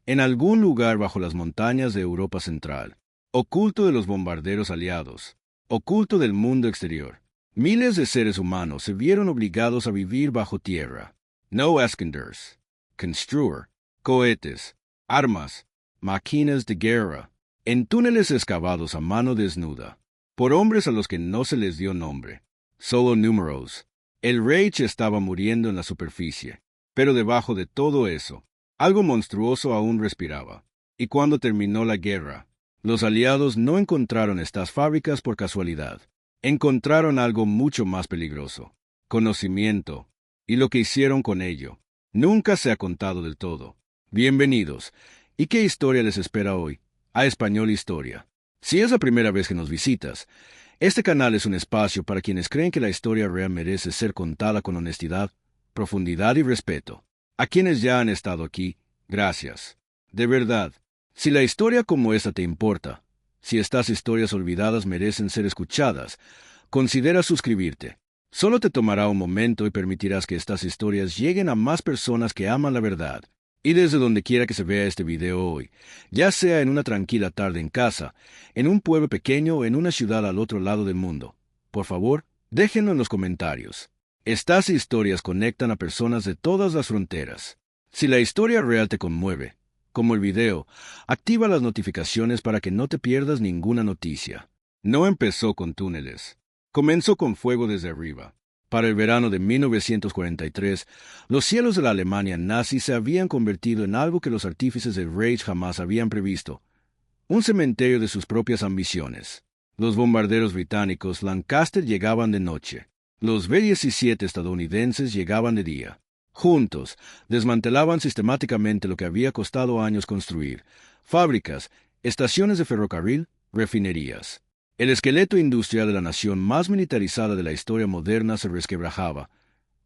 en algún lugar bajo las montañas de Europa Central, oculto de los bombarderos aliados, oculto del mundo exterior. Miles de seres humanos se vieron obligados a vivir bajo tierra. No Iskanders, Construer, cohetes, armas, máquinas de guerra, en túneles excavados a mano desnuda, por hombres a los que no se les dio nombre, solo números. El Reich estaba muriendo en la superficie, pero debajo de todo eso, algo monstruoso aún respiraba. Y cuando terminó la guerra, los aliados no encontraron estas fábricas por casualidad. Encontraron algo mucho más peligroso: conocimiento, y lo que hicieron con ello nunca se ha contado del todo. Bienvenidos. ¿Y qué historia les espera hoy? A Español Historia. Si es la primera vez que nos visitas, este canal es un espacio para quienes creen que la historia real merece ser contada con honestidad, profundidad y respeto. A quienes ya han estado aquí, gracias. De verdad, si la historia como esta te importa, si estas historias olvidadas merecen ser escuchadas, considera suscribirte. Solo te tomará un momento y permitirás que estas historias lleguen a más personas que aman la verdad. Y desde donde quiera que se vea este video hoy, ya sea en una tranquila tarde en casa, en un pueblo pequeño o en una ciudad al otro lado del mundo, por favor, déjenlo en los comentarios. Estas historias conectan a personas de todas las fronteras. Si la historia real te conmueve, como el video, activa las notificaciones para que no te pierdas ninguna noticia. No empezó con túneles. Comenzó con fuego desde arriba. Para el verano de 1943, los cielos de la Alemania nazi se habían convertido en algo que los artífices del Reich jamás habían previsto: un cementerio de sus propias ambiciones. Los bombarderos británicos Lancaster llegaban de noche. Los B-17 estadounidenses llegaban de día. Juntos, desmantelaban sistemáticamente lo que había costado años construir: fábricas, estaciones de ferrocarril, refinerías. El esqueleto industrial de la nación más militarizada de la historia moderna se resquebrajaba,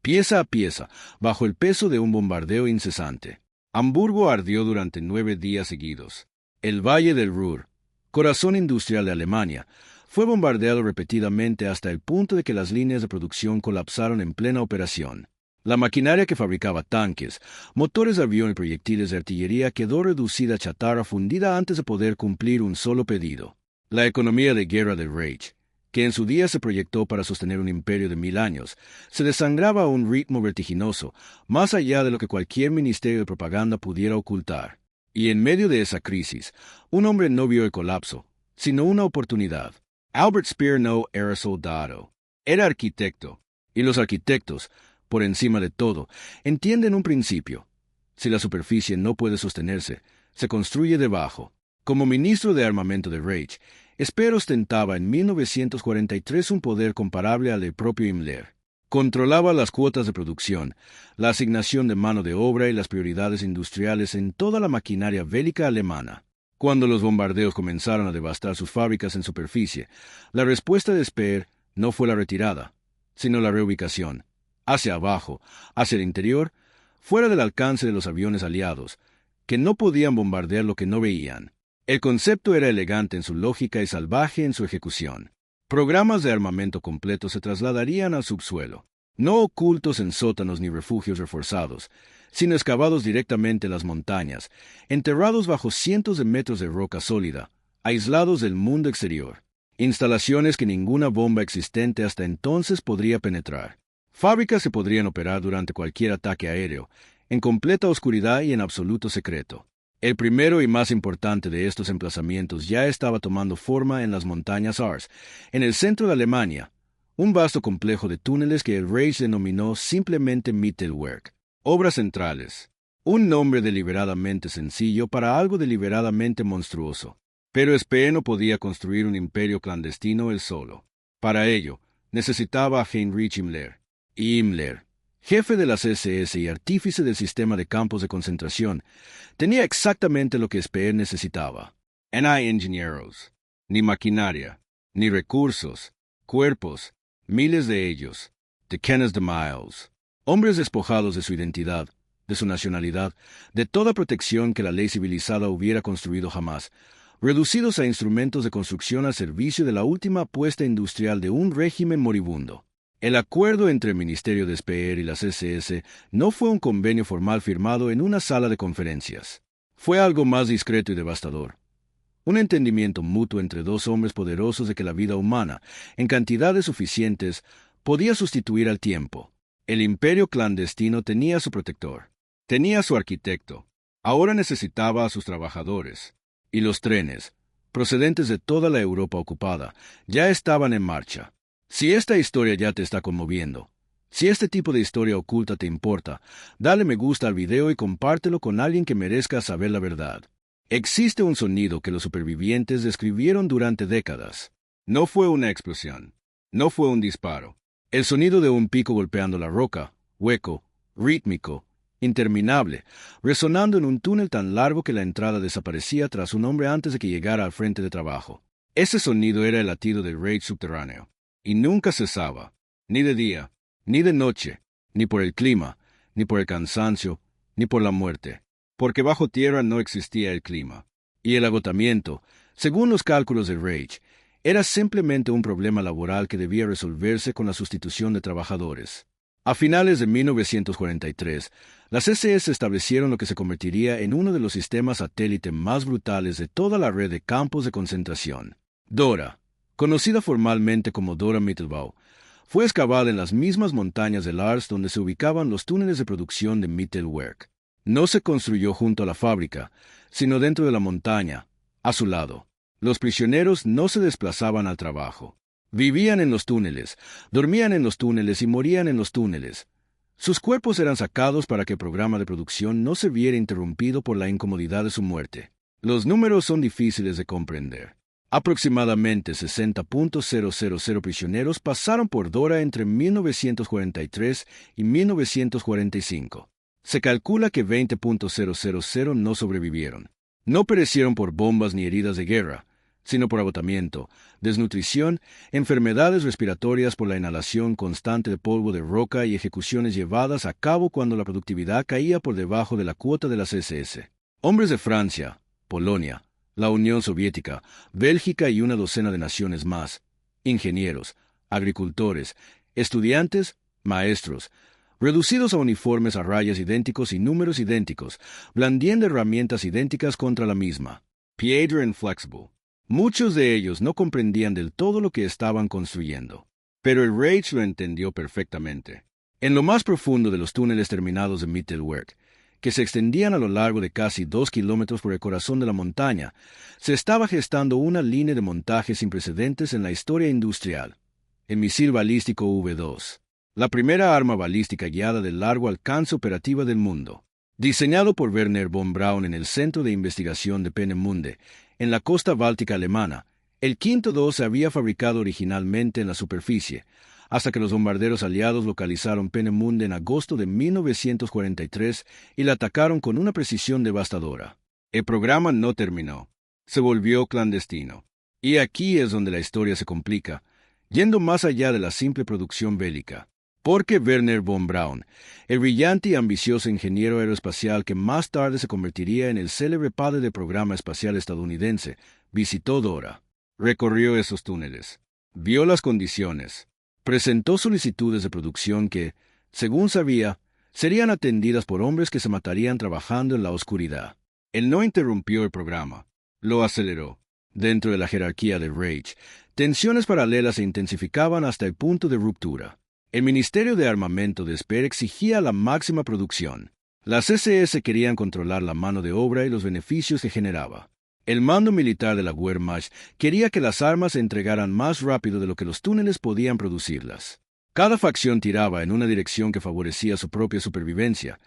pieza a pieza, bajo el peso de un bombardeo incesante. Hamburgo ardió durante 9 días seguidos. El Valle del Ruhr, corazón industrial de Alemania, fue bombardeado repetidamente hasta el punto de que las líneas de producción colapsaron en plena operación. La maquinaria que fabricaba tanques, motores de avión y proyectiles de artillería quedó reducida a chatarra fundida antes de poder cumplir un solo pedido. La economía de guerra del Reich, que en su día se proyectó para sostener un imperio de 1000 años, se desangraba a un ritmo vertiginoso, más allá de lo que cualquier ministerio de propaganda pudiera ocultar. Y en medio de esa crisis, un hombre no vio el colapso, sino una oportunidad. Albert Speer no era soldado, era arquitecto, y los arquitectos, por encima de todo, entienden un principio: si la superficie no puede sostenerse, se construye debajo. Como ministro de armamento de Reich, Speer ostentaba en 1943 un poder comparable al del propio Himmler. Controlaba las cuotas de producción, la asignación de mano de obra y las prioridades industriales en toda la maquinaria bélica alemana. Cuando los bombardeos comenzaron a devastar sus fábricas en superficie, la respuesta de Speer no fue la retirada, sino la reubicación, hacia abajo, hacia el interior, fuera del alcance de los aviones aliados, que no podían bombardear lo que no veían. El concepto era elegante en su lógica y salvaje en su ejecución. Programas de armamento completo se trasladarían al subsuelo, no ocultos en sótanos ni refugios reforzados, sino excavados directamente en las montañas, enterrados bajo cientos de metros de roca sólida, aislados del mundo exterior. Instalaciones que ninguna bomba existente hasta entonces podría penetrar. Fábricas que podrían operar durante cualquier ataque aéreo, en completa oscuridad y en absoluto secreto. El primero y más importante de estos emplazamientos ya estaba tomando forma en las montañas Ars, en el centro de Alemania, un vasto complejo de túneles que el Reich denominó simplemente Mittelwerk, obras centrales, un nombre deliberadamente sencillo para algo deliberadamente monstruoso. Pero Speer no podía construir un imperio clandestino él solo. Para ello, necesitaba a Heinrich Himmler. Y Himmler, jefe de las SS y artífice del sistema de campos de concentración, tenía exactamente lo que Speer necesitaba. No hay ingenieros, ni maquinaria, ni recursos, cuerpos, miles de ellos, decenas de miles, hombres despojados de su identidad, de su nacionalidad, de toda protección que la ley civilizada hubiera construido jamás, reducidos a instrumentos de construcción al servicio de la última apuesta industrial de un régimen moribundo. El acuerdo entre el Ministerio de Speer y las SS no fue un convenio formal firmado en una sala de conferencias. Fue algo más discreto y devastador. Un entendimiento mutuo entre dos hombres poderosos de que la vida humana, en cantidades suficientes, podía sustituir al tiempo. El imperio clandestino tenía a su protector, tenía a su arquitecto, ahora necesitaba a sus trabajadores. Y los trenes, procedentes de toda la Europa ocupada, ya estaban en marcha. Si esta historia ya te está conmoviendo, si este tipo de historia oculta te importa, dale me gusta al video y compártelo con alguien que merezca saber la verdad. Existe un sonido que los supervivientes describieron durante décadas. No fue una explosión, no fue un disparo. El sonido de un pico golpeando la roca, hueco, rítmico, interminable, resonando en un túnel tan largo que la entrada desaparecía tras un hombre antes de que llegara al frente de trabajo. Ese sonido era el latido del rage subterráneo, y nunca cesaba, ni de día, ni de noche, ni por el clima, ni por el cansancio, ni por la muerte, porque bajo tierra no existía el clima. Y el agotamiento, según los cálculos de Rage, era simplemente un problema laboral que debía resolverse con la sustitución de trabajadores. A finales de 1943, las SS establecieron lo que se convertiría en uno de los sistemas satélite más brutales de toda la red de campos de concentración. Dora, conocida formalmente como Dora Mittelbau, fue excavada en las mismas montañas de Lars donde se ubicaban los túneles de producción de Mittelwerk. No se construyó junto a la fábrica, sino dentro de la montaña, a su lado. Los prisioneros no se desplazaban al trabajo. Vivían en los túneles, dormían en los túneles y morían en los túneles. Sus cuerpos eran sacados para que el programa de producción no se viera interrumpido por la incomodidad de su muerte. Los números son difíciles de comprender. Aproximadamente 60.000 prisioneros pasaron por Dora entre 1943 y 1945. Se calcula que 20.000 no sobrevivieron. No perecieron por bombas ni heridas de guerra, sino por agotamiento, desnutrición, enfermedades respiratorias por la inhalación constante de polvo de roca y ejecuciones llevadas a cabo cuando la productividad caía por debajo de la cuota de las SS. Hombres de Francia, Polonia, la Unión Soviética, Bélgica y una docena de naciones más, ingenieros, agricultores, estudiantes, maestros, reducidos a uniformes a rayas idénticos y números idénticos, blandiendo herramientas idénticas contra la misma. Piedra inflexible. Muchos de ellos no comprendían del todo lo que estaban construyendo, pero el Reich lo entendió perfectamente. En lo más profundo de los túneles terminados de Mittelwerk, que se extendían a lo largo de casi 2 kilómetros por el corazón de la montaña, se estaba gestando una línea de montaje sin precedentes en la historia industrial. El misil balístico V-2. La primera arma balística guiada de largo alcance operativa del mundo. Diseñado por Werner von Braun en el Centro de Investigación de Peenemünde, en la costa báltica alemana, el Quinto II se había fabricado originalmente en la superficie, hasta que los bombarderos aliados localizaron Peenemünde en agosto de 1943 y la atacaron con una precisión devastadora. El programa no terminó. Se volvió clandestino. Y aquí es donde la historia se complica, yendo más allá de la simple producción bélica. Porque Werner von Braun, el brillante y ambicioso ingeniero aeroespacial que más tarde se convertiría en el célebre padre del programa espacial estadounidense, visitó Dora, recorrió esos túneles, vio las condiciones, presentó solicitudes de producción que, según sabía, serían atendidas por hombres que se matarían trabajando en la oscuridad. Él no interrumpió el programa, lo aceleró. Dentro de la jerarquía del Reich, tensiones paralelas se intensificaban hasta el punto de ruptura. El Ministerio de Armamento de Speer exigía la máxima producción. Las SS querían controlar la mano de obra y los beneficios que generaba. El mando militar de la Wehrmacht quería que las armas se entregaran más rápido de lo que los túneles podían producirlas. Cada facción tiraba en una dirección que favorecía su propia supervivencia,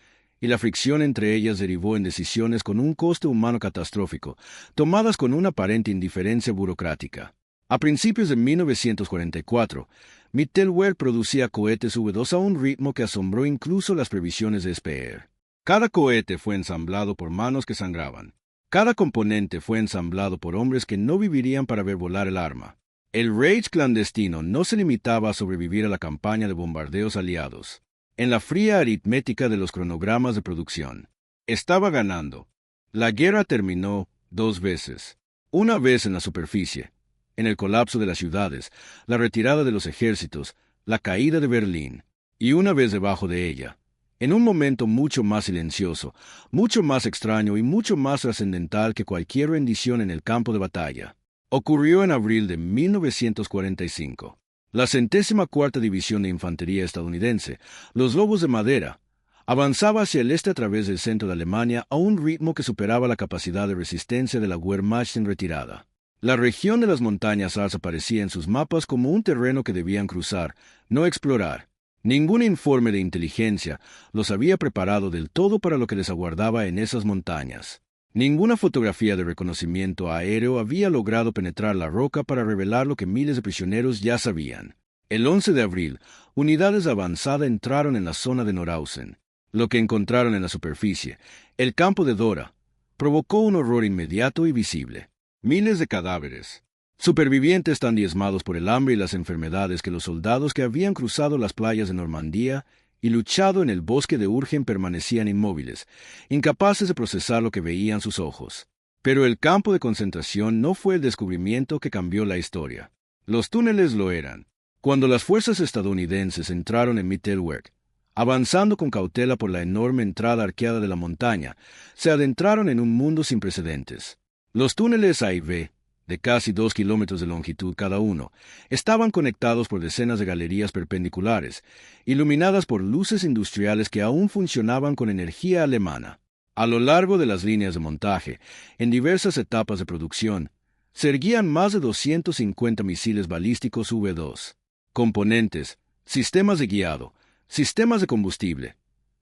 y la fricción entre ellas derivó en decisiones con un coste humano catastrófico, tomadas con una aparente indiferencia burocrática. A principios de 1944, Mittelwerk producía cohetes V-2 a un ritmo que asombró incluso las previsiones de Speer. Cada cohete fue ensamblado por manos que sangraban. Cada componente fue ensamblado por hombres que no vivirían para ver volar el arma. El Reich clandestino no se limitaba a sobrevivir a la campaña de bombardeos aliados. En la fría aritmética de los cronogramas de producción, estaba ganando. La guerra terminó 2 veces. Una vez en la superficie, en el colapso de las ciudades, la retirada de los ejércitos, la caída de Berlín, y una vez debajo de ella, en un momento mucho más silencioso, mucho más extraño y mucho más trascendental que cualquier rendición en el campo de batalla. Ocurrió en abril de 1945. La 104ª División de Infantería estadounidense, los Lobos de Madera, avanzaba hacia el este a través del centro de Alemania a un ritmo que superaba la capacidad de resistencia de la Wehrmacht en retirada. La región de las montañas Alps aparecía en sus mapas como un terreno que debían cruzar, no explorar. Ningún informe de inteligencia los había preparado del todo para lo que les aguardaba en esas montañas. Ninguna fotografía de reconocimiento aéreo había logrado penetrar la roca para revelar lo que miles de prisioneros ya sabían. El 11 de abril, unidades de avanzada entraron en la zona de Norhausen. Lo que encontraron en la superficie, el campo de Dora, provocó un horror inmediato y visible. Miles de cadáveres. Supervivientes tan diezmados por el hambre y las enfermedades que los soldados que habían cruzado las playas de Normandía y luchado en el bosque de Urgen permanecían inmóviles, incapaces de procesar lo que veían sus ojos. Pero el campo de concentración no fue el descubrimiento que cambió la historia. Los túneles lo eran. Cuando las fuerzas estadounidenses entraron en Mittelwerk, avanzando con cautela por la enorme entrada arqueada de la montaña, se adentraron en un mundo sin precedentes. Los túneles A y B, de casi 2 kilómetros de longitud cada uno, estaban conectados por decenas de galerías perpendiculares, iluminadas por luces industriales que aún funcionaban con energía alemana. A lo largo de las líneas de montaje, en diversas etapas de producción, se erguían más de 250 misiles balísticos V-2, componentes, sistemas de guiado, sistemas de combustible.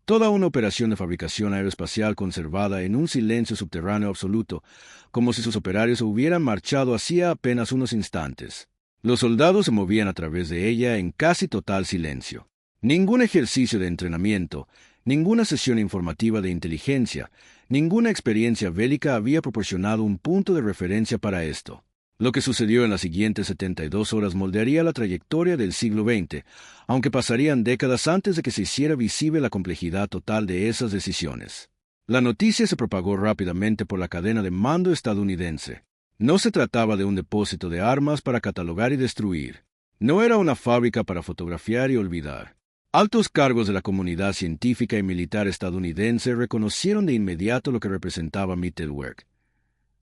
Toda una operación de fabricación aeroespacial conservada en un silencio subterráneo absoluto, como si sus operarios hubieran marchado hacía apenas unos instantes. Los soldados se movían a través de ella en casi total silencio. Ningún ejercicio de entrenamiento, ninguna sesión informativa de inteligencia, ninguna experiencia bélica había proporcionado un punto de referencia para esto. Lo que sucedió en las siguientes 72 horas moldearía la trayectoria del siglo XX, aunque pasarían décadas antes de que se hiciera visible la complejidad total de esas decisiones. La noticia se propagó rápidamente por la cadena de mando estadounidense. No se trataba de un depósito de armas para catalogar y destruir. No era una fábrica para fotografiar y olvidar. Altos cargos de la comunidad científica y militar estadounidense reconocieron de inmediato lo que representaba Mittelwerk.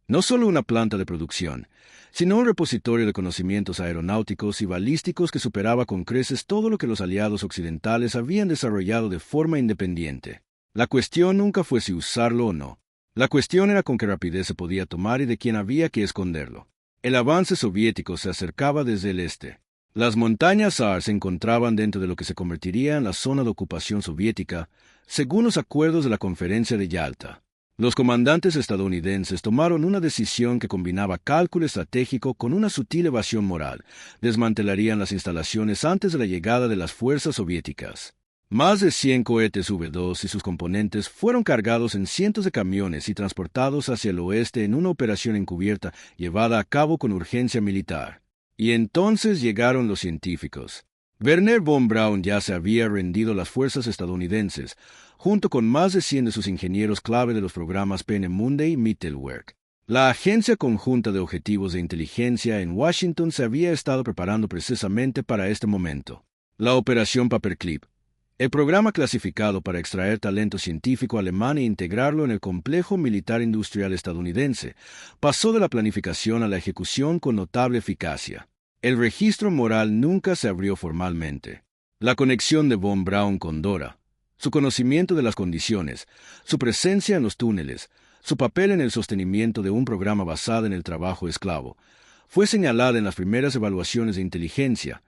No solo una planta de producción, sino un repositorio de conocimientos aeronáuticos y balísticos que superaba con creces todo lo que los aliados occidentales habían desarrollado de forma independiente. La cuestión nunca fue si usarlo o no. La cuestión era con qué rapidez se podía tomar y de quién había que esconderlo. El avance soviético se acercaba desde el este. Las montañas Saar se encontraban dentro de lo que se convertiría en la zona de ocupación soviética, según los acuerdos de la Conferencia de Yalta. Los comandantes estadounidenses tomaron una decisión que combinaba cálculo estratégico con una sutil evasión moral. Desmantelarían las instalaciones antes de la llegada de las fuerzas soviéticas. Más de 100 cohetes V-2 y sus componentes fueron cargados en cientos de camiones y transportados hacia el oeste en una operación encubierta llevada a cabo con urgencia militar. Y entonces llegaron los científicos. Wernher von Braun ya se había rendido a las fuerzas estadounidenses, junto con más de 100 de sus ingenieros clave de los programas Peenemünde y Mittelwerk. La Agencia Conjunta de Objetivos de Inteligencia en Washington se había estado preparando precisamente para este momento. La Operación Paperclip, el programa clasificado para extraer talento científico alemán e integrarlo en el complejo militar industrial estadounidense, pasó de la planificación a la ejecución con notable eficacia. El registro moral nunca se abrió formalmente. La conexión de von Braun con Dora, su conocimiento de las condiciones, su presencia en los túneles, su papel en el sostenimiento de un programa basado en el trabajo esclavo, fue señalada en las primeras evaluaciones de inteligencia,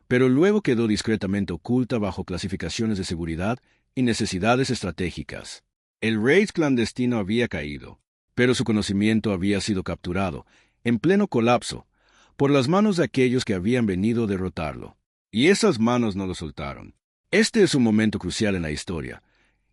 pero luego quedó discretamente oculta bajo clasificaciones de seguridad y necesidades estratégicas. El Reich clandestino había caído, pero su conocimiento había sido capturado, en pleno colapso, por las manos de aquellos que habían venido a derrotarlo. Y esas manos no lo soltaron. Este es un momento crucial en la historia,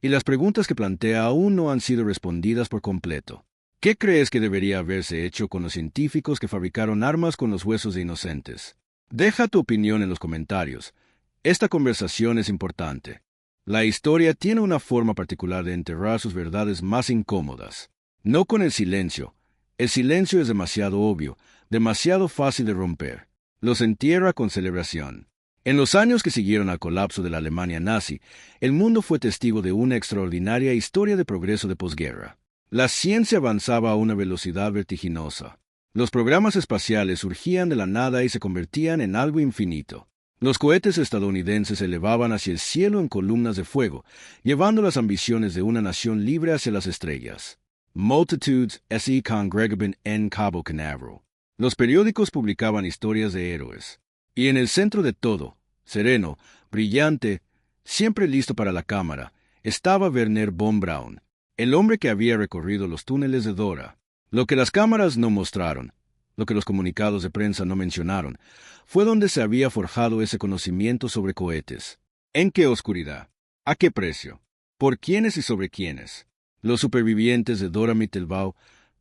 y las preguntas que plantea aún no han sido respondidas por completo. ¿Qué crees que debería haberse hecho con los científicos que fabricaron armas con los huesos de inocentes? Deja tu opinión en los comentarios. Esta conversación es importante. La historia tiene una forma particular de enterrar sus verdades más incómodas. No con el silencio. El silencio es demasiado obvio, demasiado fácil de romper. Los entierra con celebración. En los años que siguieron al colapso de la Alemania nazi, el mundo fue testigo de una extraordinaria historia de progreso de posguerra. La ciencia avanzaba a una velocidad vertiginosa. Los programas espaciales surgían de la nada y se convertían en algo infinito. Los cohetes estadounidenses se elevaban hacia el cielo en columnas de fuego, llevando las ambiciones de una nación libre hacia las estrellas. Multitudes S.E. congregaban en Cabo Canaveral. Los periódicos publicaban historias de héroes. Y en el centro de todo, sereno, brillante, siempre listo para la cámara, estaba Wernher von Braun, el hombre que había recorrido los túneles de Dora. Lo que las cámaras no mostraron, lo que los comunicados de prensa no mencionaron, fue donde se había forjado ese conocimiento sobre cohetes. ¿En qué oscuridad? ¿A qué precio? ¿Por quiénes y sobre quiénes? Los supervivientes de Dora Mittelbau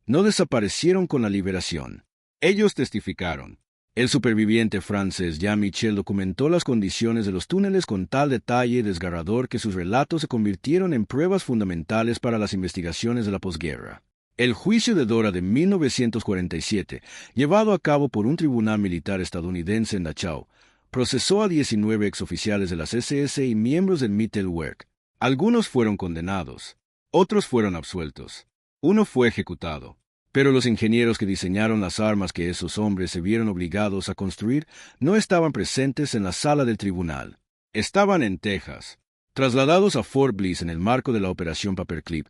no desaparecieron con la liberación. Ellos testificaron. El superviviente francés Jean-Michel documentó las condiciones de los túneles con tal detalle desgarrador que sus relatos se convirtieron en pruebas fundamentales para las investigaciones de la posguerra. El juicio de Dora de 1947, llevado a cabo por un tribunal militar estadounidense en Dachau, procesó a 19 exoficiales de las SS y miembros del Mittelwerk. Algunos fueron condenados, otros fueron absueltos. Uno fue ejecutado. Pero los ingenieros que diseñaron las armas que esos hombres se vieron obligados a construir no estaban presentes en la sala del tribunal. Estaban en Texas. Trasladados a Fort Bliss en el marco de la Operación Paperclip,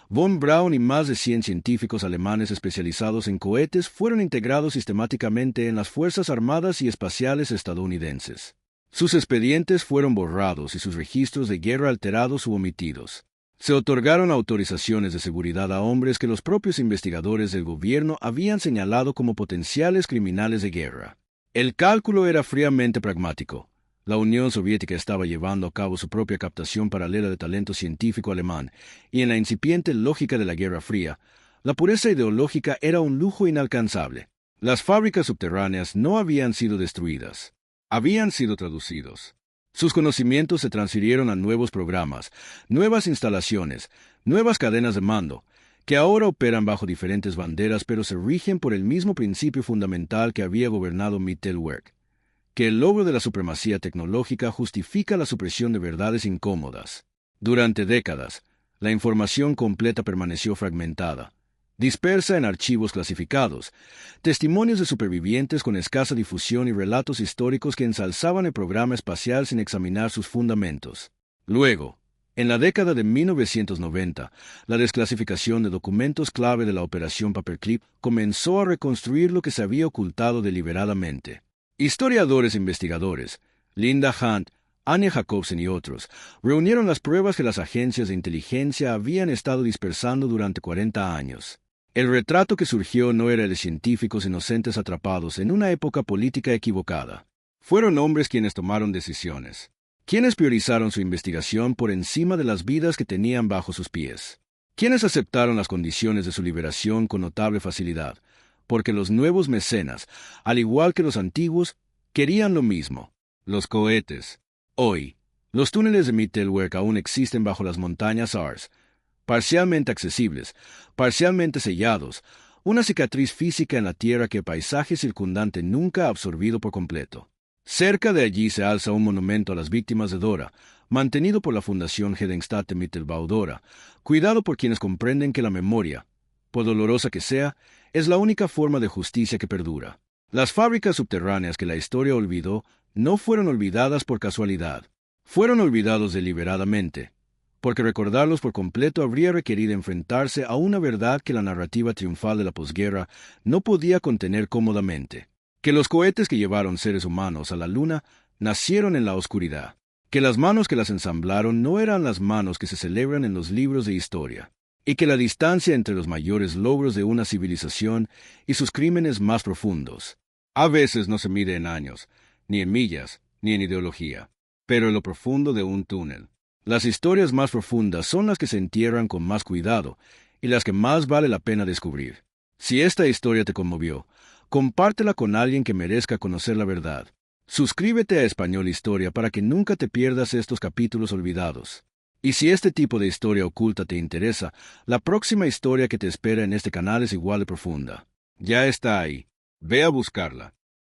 von Braun y más de 100 científicos alemanes especializados en cohetes fueron integrados sistemáticamente en las Fuerzas Armadas y Espaciales estadounidenses. Sus expedientes fueron borrados y sus registros de guerra alterados u omitidos. Se otorgaron autorizaciones de seguridad a hombres que los propios investigadores del gobierno habían señalado como potenciales criminales de guerra. El cálculo era fríamente pragmático. La Unión Soviética estaba llevando a cabo su propia captación paralela de talento científico alemán, y en la incipiente lógica de la Guerra Fría, la pureza ideológica era un lujo inalcanzable. Las fábricas subterráneas no habían sido destruidas, habían sido traducidos. Sus conocimientos se transfirieron a nuevos programas, nuevas instalaciones, nuevas cadenas de mando, que ahora operan bajo diferentes banderas pero se rigen por el mismo principio fundamental que había gobernado Mittelwerk, que el logro de la supremacía tecnológica justifica la supresión de verdades incómodas. Durante décadas, la información completa permaneció fragmentada, dispersa en archivos clasificados, testimonios de supervivientes con escasa difusión y relatos históricos que ensalzaban el programa espacial sin examinar sus fundamentos. Luego, en la década de 1990, la desclasificación de documentos clave de la Operación Paperclip comenzó a reconstruir lo que se había ocultado deliberadamente. Historiadores e investigadores, Linda Hunt, Anja Jacobsen y otros, reunieron las pruebas que las agencias de inteligencia habían estado dispersando durante 40 años. El retrato que surgió no era el de científicos inocentes atrapados en una época política equivocada. Fueron hombres quienes tomaron decisiones, quienes priorizaron su investigación por encima de las vidas que tenían bajo sus pies, quienes aceptaron las condiciones de su liberación con notable facilidad, porque los nuevos mecenas, al igual que los antiguos, querían lo mismo, los cohetes. Hoy, los túneles de Mittelwerk aún existen bajo las montañas Ars, parcialmente accesibles, parcialmente sellados, una cicatriz física en la tierra que el paisaje circundante nunca ha absorbido por completo. Cerca de allí se alza un monumento a las víctimas de Dora, mantenido por la Fundación Gedenkstätte Mittelbau Dora, cuidado por quienes comprenden que la memoria, por dolorosa que sea, es la única forma de justicia que perdura. Las fábricas subterráneas que la historia olvidó no fueron olvidadas por casualidad, fueron olvidados deliberadamente, porque recordarlos por completo habría requerido enfrentarse a una verdad que la narrativa triunfal de la posguerra no podía contener cómodamente, que los cohetes que llevaron seres humanos a la Luna nacieron en la oscuridad, que las manos que las ensamblaron no eran las manos que se celebran en los libros de historia, y que la distancia entre los mayores logros de una civilización y sus crímenes más profundos a veces no se mide en años, ni en millas, ni en ideología, pero en lo profundo de un túnel. Las historias más profundas son las que se entierran con más cuidado y las que más vale la pena descubrir. Si esta historia te conmovió, compártela con alguien que merezca conocer la verdad. Suscríbete a Español Historia para que nunca te pierdas estos capítulos olvidados. Y si este tipo de historia oculta te interesa, la próxima historia que te espera en este canal es igual de profunda. Ya está ahí. Ve a buscarla.